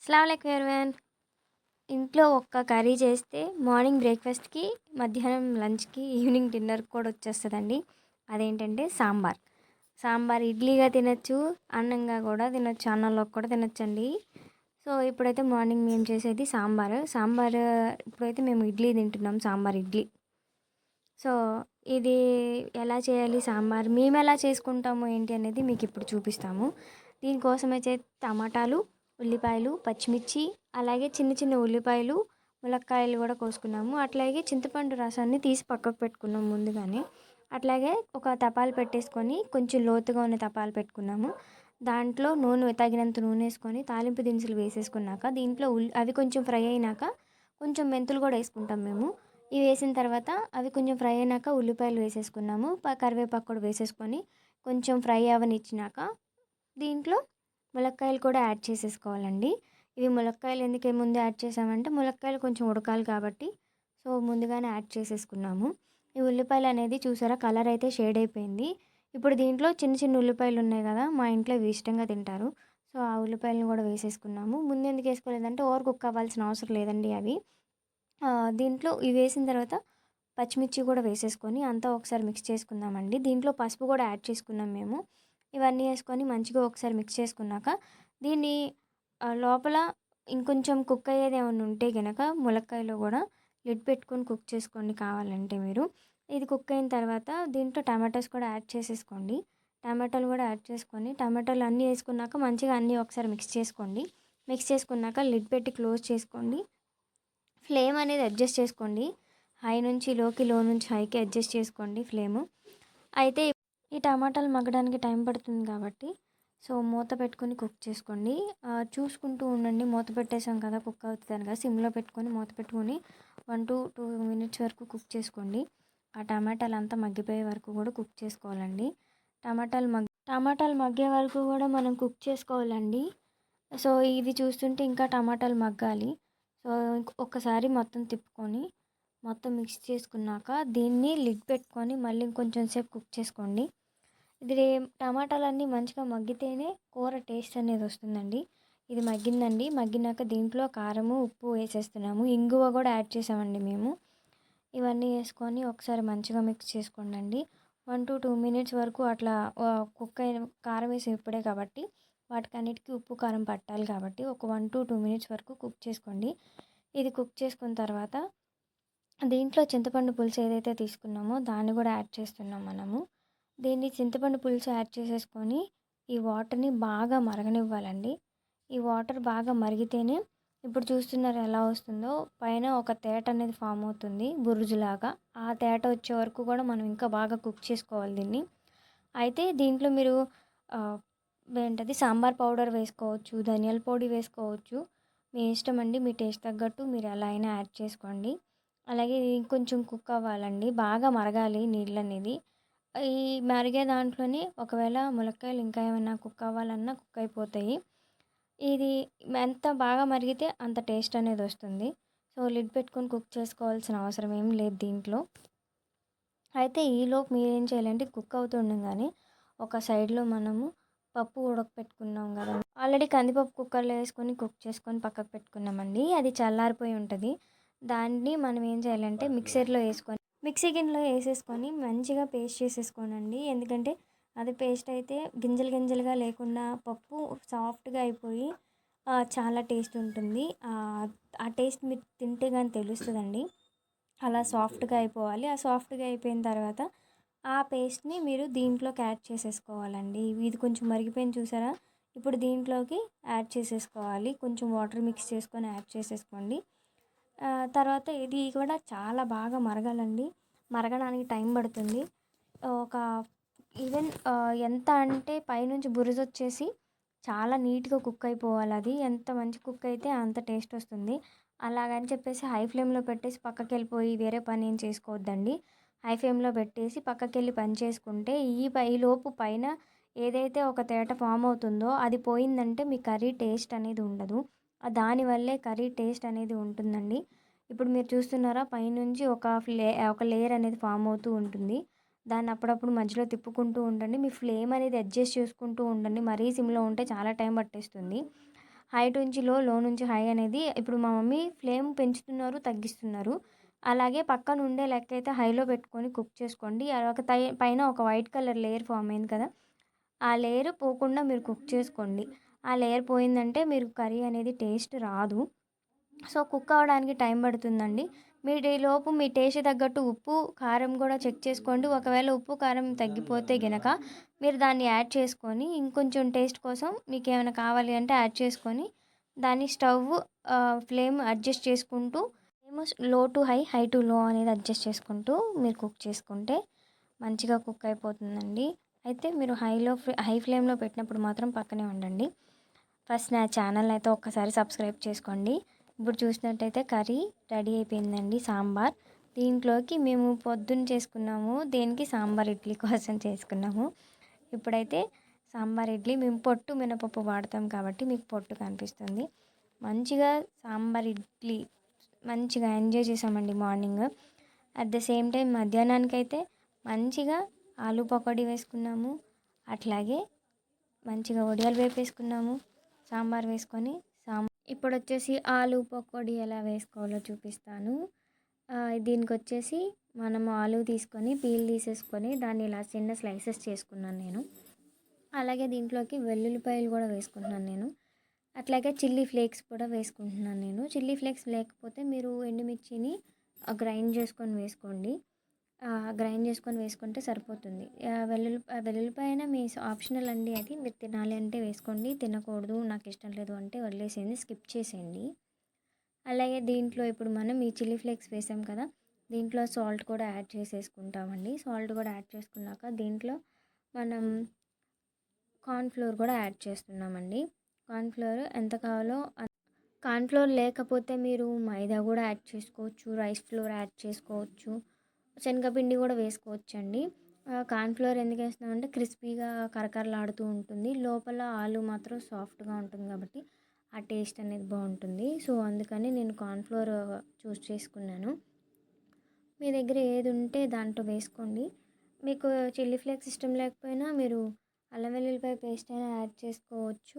అస్సలాముఅలైకుం everyone. ఇంట్లో ఒక్క curry చేస్తే మార్నింగ్ బ్రేక్‌ఫాస్ట్‌కి, మధ్యాహ్నం లంచ్‌కి, ఈవినింగ్ డిన్నర్‌కి కూడా వచ్చేస్తదండి. అదేంటంటే సాంబార్. సాంబార్ ఇడ్లీగా తినొచ్చు, అన్నంగా కూడా తినొచ్చు, అన్నంలోకి కూడా తినొచ్చండి. సో, ఇప్పుడైతే మార్నింగ్ మేము చేసేది సాంబారు. ఇప్పుడైతే మేము ఇడ్లీ తింటున్నాం, సాంబార్ ఇడ్లీ. సో, ఇది ఎలా చేయాలి సాంబార్, మేమెలా చేసుకుంటాము ఏంటి అనేది మీకిప్పుడు చూపిస్తాము. దీనికోసమైతే టమాటాలు, ఉల్లిపాయలు, పచ్చిమిర్చి, అలాగే చిన్న చిన్న ఉల్లిపాయలు, ములక్కాయలు కూడా కోసుకున్నాము. అట్లాగే చింతపండు రసాన్ని తీసి పక్కకు పెట్టుకున్నాం ముందుగానే. అట్లాగే ఒక తపాలు పెట్టేసుకొని, కొంచెం లోతుగా ఉన్న తపాలు పెట్టుకున్నాము. దాంట్లో నూనె తగినంత నూనేసుకొని, తాలింపు దినుసులు వేసేసుకున్నాక, దీంట్లో అవి కొంచెం ఫ్రై అయినాక, కొంచెం మెంతులు కూడా ఏసుకుంటాం మేము. ఇవి వేసిన తర్వాత అవి కొంచెం ఫ్రై అయినాక ఉల్లిపాయలు వేసేసుకున్నాము. కరివేపాకు కూడా వేసేసుకొని కొంచెం ఫ్రై అవ్వనిచ్చినాక దీంట్లో ములక్కాయలు కూడా యాడ్ చేసేసుకోవాలండి. ఇవి ములక్కాయలు ఎందుకు ముందు యాడ్ చేసామంటే ములక్కాయలు కొంచెం ఉడకాలి కాబట్టి సో ముందుగానే యాడ్ చేసేసుకున్నాము. ఈ ఉల్లిపాయలు అనేది చూసారా కలర్ అయితే షేడ్ అయిపోయింది. ఇప్పుడు దీంట్లో చిన్న చిన్న ఉల్లిపాయలు ఉన్నాయి కదా, మా ఇంట్లో ఇవి ఇష్టంగా తింటారు. సో ఆ ఉల్లిపాయలను కూడా వేసేసుకున్నాము. ముందు ఎందుకు వేసుకోలేదంటే ఓవర్ కుక్ అవ్వాల్సిన అవసరం లేదండి అవి. దీంట్లో ఇవి వేసిన తర్వాత పచ్చిమిర్చి కూడా వేసేసుకొని అంతా ఒకసారి మిక్స్ చేసుకుందామండి. దీంట్లో పసుపు కూడా యాడ్ చేసుకున్నాం మేము. ఇవన్నీ వేసుకొని మంచిగా ఒకసారి మిక్స్ చేసుకున్నాక దీన్ని లోపల ఇంకొంచెం కుక్ అయ్యేది ఏమన్నా ఉంటే గనక ములక్కాయలో కూడా లిడ్ పెట్టుకొని కుక్ చేసుకోండి కావాలంటే మీరు. ఇది కుక్ అయిన తర్వాత దీంట్లో టమాటోస్ కూడా యాడ్ చేసేసుకోండి. టమాటాలు కూడా యాడ్ చేసుకొని టమాటాలు అన్నీ వేసుకున్నాక మంచిగా అన్నీ ఒకసారి మిక్స్ చేసుకోండి. మిక్స్ చేసుకున్నాక లిడ్ పెట్టి క్లోజ్ చేసుకోండి. ఫ్లేమ్ అనేది అడ్జస్ట్ చేసుకోండి. హై నుంచి లోకి, లో నుంచి హైకి అడ్జస్ట్ చేసుకోండి ఫ్లేము. అయితే ఈ టమాటాలు మగ్గడానికి టైం పడుతుంది కాబట్టి సో మూత పెట్టుకొని కుక్ చేసుకోండి. చూసుకుంటూ ఉండండి, మూత పెట్టేసాం కదా కుక్ అవుతుంది కదా, సిమ్లో పెట్టుకొని మూత పెట్టుకొని 1 to 2 మినిట్స్ వరకు కుక్ చేసుకోండి. ఆ టమాటాలు అంతా మగ్గిపోయే వరకు కూడా కుక్ చేసుకోవాలండి. టమాటాలు మగ్గే వరకు కూడా మనం కుక్ చేసుకోవాలండి. సో ఇది చూస్తుంటే ఇంకా టమాటాలు మగ్గాలి. సో ఒక్కసారి మొత్తం తిప్పుకొని మొత్తం మిక్స్ చేసుకున్నాక దీన్ని లిడ్ పెట్టుకొని మళ్ళీ ఇంకొంచెం సేపు కుక్ చేసుకోండి. ఇది టమాటాలన్నీ మంచిగా మగ్గితేనే కూర టేస్ట్ అనేది వస్తుందండి. ఇది మగ్గిందండి. మగ్గినాక దీంట్లో కారము, ఉప్పు వేసేస్తున్నాము. ఇంగువ కూడా యాడ్ చేసామండి మేము. ఇవన్నీ వేసుకొని ఒకసారి మంచిగా మిక్స్ చేసుకోండి. 1 to 2 మినిట్స్ వరకు అట్లా కుక్ అయిన కారం వేసి ఇప్పుడే కాబట్టి వాటికన్నిటికీ ఉప్పు కారం పట్టాలి కాబట్టి ఒక 1 to 2 మినిట్స్ వరకు కుక్ చేసుకోండి. ఇది కుక్ చేసుకున్న తర్వాత దీంట్లో చింతపండు పులుసు ఏదైతే తీసుకున్నామో దాన్ని కూడా యాడ్ చేస్తున్నాం మనము. దీన్ని చింతపండు పులుసు యాడ్ చేసేసుకొని ఈ వాటర్ని బాగా మరగనివ్వాలండి. ఈ వాటర్ బాగా మరిగితేనే ఇప్పుడు చూస్తున్నారు ఎలా వస్తుందో, పైన ఒక తేట అనేది ఫామ్ అవుతుంది బురుజులాగా. ఆ తేట వచ్చే వరకు కూడా మనం ఇంకా బాగా కుక్ చేసుకోవాలి దీన్ని. అయితే దీంట్లో మీరు ఏంటది సాంబార్ పౌడర్ వేసుకోవచ్చు, ధనియాల పొడి వేసుకోవచ్చు. మీ ఇష్టం అండి, మీ టేస్ట్ తగ్గట్టు మీరు ఎలా అయినా యాడ్ చేసుకోండి. అలాగే ఇది ఇంకొంచెం కుక్ అవ్వాలండి, బాగా మరగాలి నీళ్ళనేది. ఈ మరిగే దాంట్లోనే ఒకవేళ ములక్కాయలు ఇంకా ఏమైనా కుక్ అవ్వాలన్నా కుక్ అయిపోతాయి. ఇది ఎంత బాగా మరిగితే అంత టేస్ట్ అనేది వస్తుంది. సో లిడ్ పెట్టుకొని కుక్ చేసుకోవాల్సిన అవసరం ఏం లేదు దీంట్లో. అయితే ఈలోపు మీరేం చేయాలంటే కుక్ అవుతుండగానే ఒక సైడ్లో మనము పప్పు ఉడకపెట్టుకున్నాం కదా, ఆల్రెడీ కందిపప్పు కుక్కర్లో వేసుకొని కుక్ చేసుకొని పక్కకు పెట్టుకున్నామండి. అది చల్లారిపోయి ఉంటుంది. దాన్ని మనం ఏం చేయాలంటే మిక్సీ గిన్నెలో వేసేసుకొని మంచిగా పేస్ట్ చేసేసుకోనండి. ఎందుకంటే అది పేస్ట్ అయితే గింజలు గింజలుగా లేకుండా పప్పు సాఫ్ట్గా అయిపోయి చాలా టేస్ట్ ఉంటుంది. ఆ టేస్ట్ మీరు తింటే కానీ తెలుస్తుందండి. అలా సాఫ్ట్గా అయిపోవాలి. ఆ సాఫ్ట్గా అయిపోయిన తర్వాత ఆ పేస్ట్ని మీరు దీంట్లోకి యాడ్ చేసేసుకోవాలండి. ఇది కొంచెం మరిగిపోయింది చూసారా, ఇప్పుడు దీంట్లోకి యాడ్ చేసేసుకోవాలి. కొంచెం వాటర్ మిక్స్ చేసుకొని యాడ్ చేసేసుకోండి. తర్వాత ఇది కూడా చాలా బాగా మరగాలండి. మరగడానికి టైం పడుతుంది. ఒక ఈవెన్ ఎంత అంటే పైనుంచి బురజ వచ్చేసి చాలా నీట్గా కుక్ అయిపోవాలి. అది ఎంత మంచి కుక్ అయితే అంత టేస్ట్ వస్తుంది. అలాగని చెప్పేసి హై ఫ్లేమ్లో పెట్టేసి పక్కకి వెళ్ళిపోయి వేరే పని ఏం చేసుకోవద్దండి. హై ఫ్లేమ్లో పెట్టేసి పక్కకి వెళ్ళి పని చేసుకుంటే ఈలోపు పైన ఏదైతే ఒక తేట ఫామ్ అవుతుందో అది పోయిందంటే మీ కర్రీ టేస్ట్ అనేది ఉండదు. దానివల్లే కర్రీ టేస్ట్ అనేది ఉంటుందండి. ఇప్పుడు మీరు చూస్తున్నారా పైనుంచి ఒక లేయర్ అనేది ఫామ్ అవుతూ ఉంటుంది. దాన్ని అప్పుడప్పుడు మధ్యలో తిప్పుకుంటూ ఉండండి. మీ ఫ్లేమ్ అనేది అడ్జస్ట్ చేసుకుంటూ ఉండండి. మరీ సిమ్లో ఉంటే చాలా టైం పట్టేస్తుంది. హై నుంచి లో, లో నుంచి హై అనేది ఇప్పుడు మా మమ్మీ ఫ్లేమ్ పెంచుతున్నారు, తగ్గిస్తున్నారు. అలాగే పక్కన ఉండే లెక్క అయితే హైలో పెట్టుకొని కుక్ చేసుకోండి. ఒక పైన ఒక వైట్ కలర్ లేయర్ ఫామ్ అయింది కదా! ఆ లేయర్ పోకుండా మీరు కుక్ చేసుకోండి. ఆ లేయర్ పోయిందంటే మీరు కర్రీ అనేది టేస్ట్ రాదు. సో, కుక్ అవ్వడానికి టైం పడుతుందండి. మీరు ఈలోపు మీ టేస్ట్ తగ్గట్టు ఉప్పు, కారం కూడా చెక్ చేసుకోండి. ఒకవేళ ఉప్పు, కారం తగ్గిపోతే గనక మీరు దాన్ని యాడ్ చేసుకొని ఇంకొంచెం టేస్ట్ కోసం మీకేమైనా కావాలి అంటే యాడ్ చేసుకొని దాన్ని ఫ్లేమ్ అడ్జస్ట్ చేసుకుంటూ ఏమో లో టు హై, హై టు లో అనేది అడ్జస్ట్ చేసుకుంటూ మీరు కుక్ చేసుకుంటే మంచిగా కుక్ అయిపోతుందండి. అయితే మీరు హై ఫ్లేమ్‌లో పెట్టినప్పుడు మాత్రం పక్కనే ఉండండి. ఫస్ట్ నా ఛానల్ అయితే ఒక్కసారి సబ్స్క్రైబ్ చేసుకోండి. ఇప్పుడు చూసినట్టయితే కర్రీ రెడీ అయిపోయిందండి. సాంబార్ దీంట్లోకి మేము పొద్దున్న చేసుకున్నాము. దేనికి సాంబార్ ఇడ్లీ కోసం చేసుకున్నాము. ఇప్పుడైతే సాంబార్ ఇడ్లీ మేము పొట్టు మినపప్పు వాడతాం కాబట్టి మీకు పొట్టు కనిపిస్తుంది. మంచిగా సాంబార్ ఇడ్లీ మంచిగా ఎంజాయ్ చేసామండి morning. At the same time మధ్యాహ్నానికైతే మంచిగా ఆలు పకోడీ వేసుకున్నాము. అట్లాగే మంచిగా వడియాలు వేపేసుకున్నాము. సాంబార్ వేసుకొని ఇప్పుడొచ్చేసి ఆలు పకోడీ ఎలా వేసుకోవాలో చూపిస్తాను. దీనికొచ్చేసి మనం ఆలు తీసుకొని పీల్ తీసేసుకొని దాన్ని ఇలా చిన్న స్లైసెస్ చేసుకున్నాను నేను. అలాగే దీంట్లోకి వెల్లుల్లిపాయలు కూడా వేసుకుంటున్నాను నేను. అట్లాగే చిల్లీ ఫ్లేక్స్ కూడా వేసుకుంటున్నాను నేను. చిల్లీ ఫ్లేక్స్ లేకపోతే మీరు ఎండుమిర్చిని గ్రైండ్ చేసుకొని వేసుకోండి. గ్రైండ్ చేసుకొని వేసుకుంటే సరిపోతుంది. వెల్లుల్లిపాయ అయినా మీ ఆప్షనల్ అండి, అది మీరు తినాలి అంటే వేసుకోండి, తినకూడదు నాకు ఇష్టం లేదు అంటే వదిలేసేయండి, స్కిప్ చేసేయండి. అలాగే దీంట్లో ఇప్పుడు మనం ఈ చిల్లీ ఫ్లేక్స్ వేసాం కదా, దీంట్లో సాల్ట్ కూడా యాడ్ చేసేసుకుంటామండి. సాల్ట్ కూడా యాడ్ చేసుకున్నాక దీంట్లో మనం కార్న్‌ఫ్లోర్ కూడా యాడ్ చేస్తున్నామండి. కార్న్‌ఫ్లోర్ ఎంత కావాలో కార్న్‌ఫ్లోర్ లేకపోతే మీరు మైదా కూడా యాడ్ చేసుకోవచ్చు, రైస్ ఫ్లోర్ యాడ్ చేసుకోవచ్చు, శనగపిండి కూడా వేసుకోవచ్చండి. కార్న్‌ఫ్లోర్ ఎందుకు వేస్తున్నామంటే క్రిస్పీగా కరకరలాడుతూ ఉంటుంది. లోపల ఆలు మాత్రం సాఫ్ట్‌గా ఉంటుంది కాబట్టి ఆ టేస్ట్ అనేది బాగుంటుంది. సో, అందుకని నేను కార్న్‌ఫ్లోర్ చూస్ చేసుకున్నాను. మీ దగ్గర ఏది ఉంటే దాంట్లో వేసుకోండి. మీకు చిల్లీ ఫ్లేక్స్ ఇష్టం లేకపోయినా మీరు అల్లం వెల్లుల్లిపాయ పేస్ట్ అయినా యాడ్ చేసుకోవచ్చు.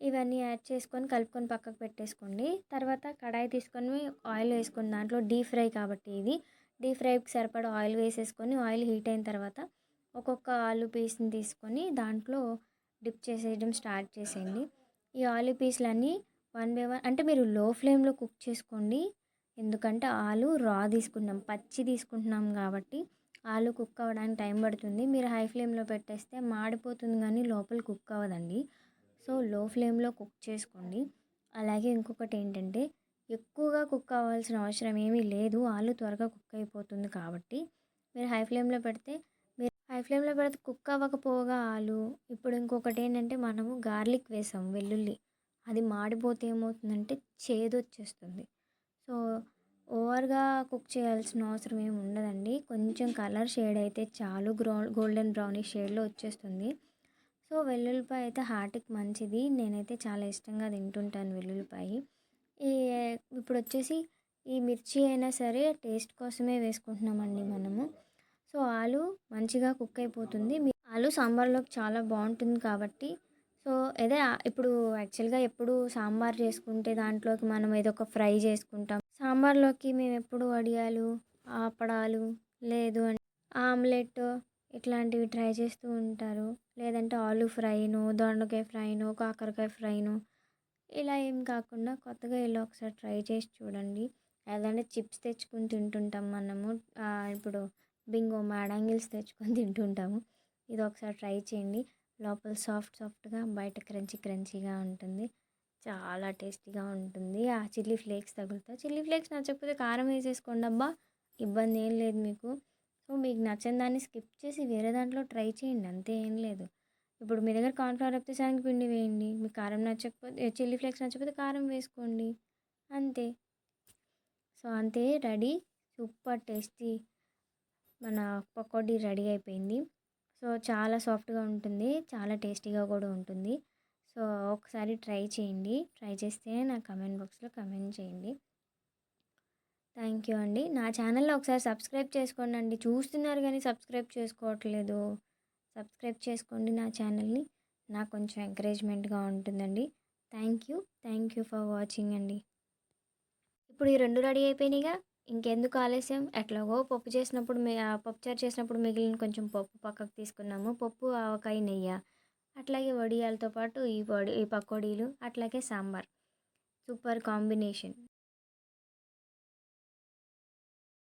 ఇవన్నీ యాడ్ చేసుకొని కలుపుకొని పక్కకు పెట్టేసుకోండి. తర్వాత కడాయి తీసుకొని ఆయిల్ వేసుకొని దాంట్లో డీప్ ఫ్రై కాబట్టి ఇది డీప్ ఫ్రైకి సరిపడా ఆయిల్ వేసేసుకొని ఆయిల్ హీట్ అయిన తర్వాత ఒక్కొక్క ఆలు పీస్ని తీసుకొని దాంట్లో డిప్ చేసేయడం స్టార్ట్ చేసేయండి. ఈ ఆలు పీస్లన్నీ వన్ బై వన్ అంటే మీరు లో ఫ్లేమ్లో కుక్ చేసుకోండి. ఎందుకంటే ఆలు పచ్చి తీసుకుంటున్నాం కాబట్టి ఆలు కుక్ అవ్వడానికి టైం పడుతుంది. మీరు హై ఫ్లేమ్లో పెట్టేస్తే మాడిపోతుంది కానీ లోపల కుక్ అవ్వదండి. సో, లో ఫ్లేమ్లో కుక్ చేసుకోండి. అలాగే ఇంకొకటి ఏంటంటే ఎక్కువగా కుక్ అవ్వాల్సిన అవసరం ఏమీ లేదు. ఆలు త్వరగా కుక్ అయిపోతుంది కాబట్టి మీరు హై ఫ్లేమ్లో పెడితే కుక్ అవ్వకపోగా ఆలు. ఇప్పుడు ఇంకొకటి ఏంటంటే మనము గార్లిక్ వేసాం, వెల్లుల్లి, అది మాడిపోతే ఏమవుతుందంటే చేదొచ్చేస్తుంది. సో, ఓవర్గా కుక్ చేయాల్సిన అవసరం ఏమి ఉండదండి. కొంచెం కలర్ షేడ్ అయితే చాలు, గోల్డెన్ బ్రౌనిష్ షేడ్లో వచ్చేస్తుంది. సో, వెల్లుల్లిపాయ అయితే హార్ట్కి మంచిది. నేనైతే చాలా ఇష్టంగా తింటుంటాను వెల్లుల్లిపాయ. ఇప్పుడు వచ్చేసి ఈ మిర్చి అయినా సరే టేస్ట్ కోసమే వేసుకుంటున్నామండి మనము. సో, ఆలు మంచిగా కుక్ అయిపోతుంది. ఆలు సాంబార్లోకి చాలా బాగుంటుంది కాబట్టి సో, ఇప్పుడు యాక్చువల్గా ఎప్పుడు సాంబార్ చేసుకుంటే దాంట్లోకి మనం ఏదో ఒక ఫ్రై చేసుకుంటాం. సాంబార్లోకి మేము ఎప్పుడు వడియాలు, అప్పడాలు, లేదు అంటే ఆమ్లెట్ ఇట్లాంటివి ట్రై చేస్తూ ఉంటారు. లేదంటే ఆలు ఫ్రైనో, దొండకాయ ఫ్రైనో, కాకరకాయ ఫ్రైనో, ఇలా ఏం కాకుండా కొత్తగా ఇలా ఒకసారి ట్రై చేసి చూడండి. లేదంటే చిప్స్ తెచ్చుకొని తింటుంటాం మనము. ఇప్పుడు బింగో మ్యాడంగిల్స్ తెచ్చుకొని తింటుంటాము. ఇది ఒకసారి ట్రై చేయండి. లోపల సాఫ్ట్గా, బయట క్రంచీగా ఉంటుంది. చాలా టేస్టీగా ఉంటుంది. ఆ చిల్లీ ఫ్లేక్స్ తగులుతాయి. చిల్లీ ఫ్లేక్స్ నచ్చకపోతే కారం వేసేసుకోండి అబ్బా, ఇబ్బంది ఏం లేదు మీకు. సో, మీకు నచ్చని దాన్ని స్కిప్ చేసి వేరే దాంట్లో ట్రై చేయండి, అంతే, ఏం లేదు. ఇప్పుడు మీ దగ్గర కార్న్‌ఫ్లోర్ అయితే శనగపిండి వేయండి. మీకు కారం నచ్చకపోతే చిల్లీ ఫ్లేక్స్ నచ్చకపోతే కారం వేసుకోండి, అంతే. సో, అంతే, రెడీ. సూపర్ టేస్టీ మన పకోడీ రెడీ అయిపోయింది. సో, చాలా సాఫ్ట్గా ఉంటుంది, చాలా టేస్టీగా కూడా ఉంటుంది. సో, ఒకసారి ట్రై చేయండి. ట్రై చేస్తే నా కమెంట్ బాక్స్లో కమెంట్ చేయండి. థ్యాంక్ యూ అండి. నా ఛానల్‌లో ఒకసారి సబ్స్క్రైబ్ చేసుకోండి. చూస్తున్నారు కానీ సబ్స్క్రైబ్ చేసుకోవట్లేదు. సబ్స్క్రైబ్ చేసుకోండి నా ఛానల్ని. నాకు కొంచెం ఎంకరేజ్మెంట్గా ఉంటుందండి. థ్యాంక్ యూ ఫర్ వాచింగ్ అండి. ఇప్పుడు ఈ 2 రెడీ అయిపోయినాయిగా. ఇంకెందుకు ఆలస్యం? ఎట్లాగో పప్పుచారు చేసినప్పుడు మిగిలిన కొంచెం పప్పు పక్కకు తీసుకున్నాము. పప్పు, ఆవకాయ, నెయ్య. అట్లాగే వడియాలతో పాటు ఈ పకోడీలు, అట్లాగే సాంబార్. Super combination.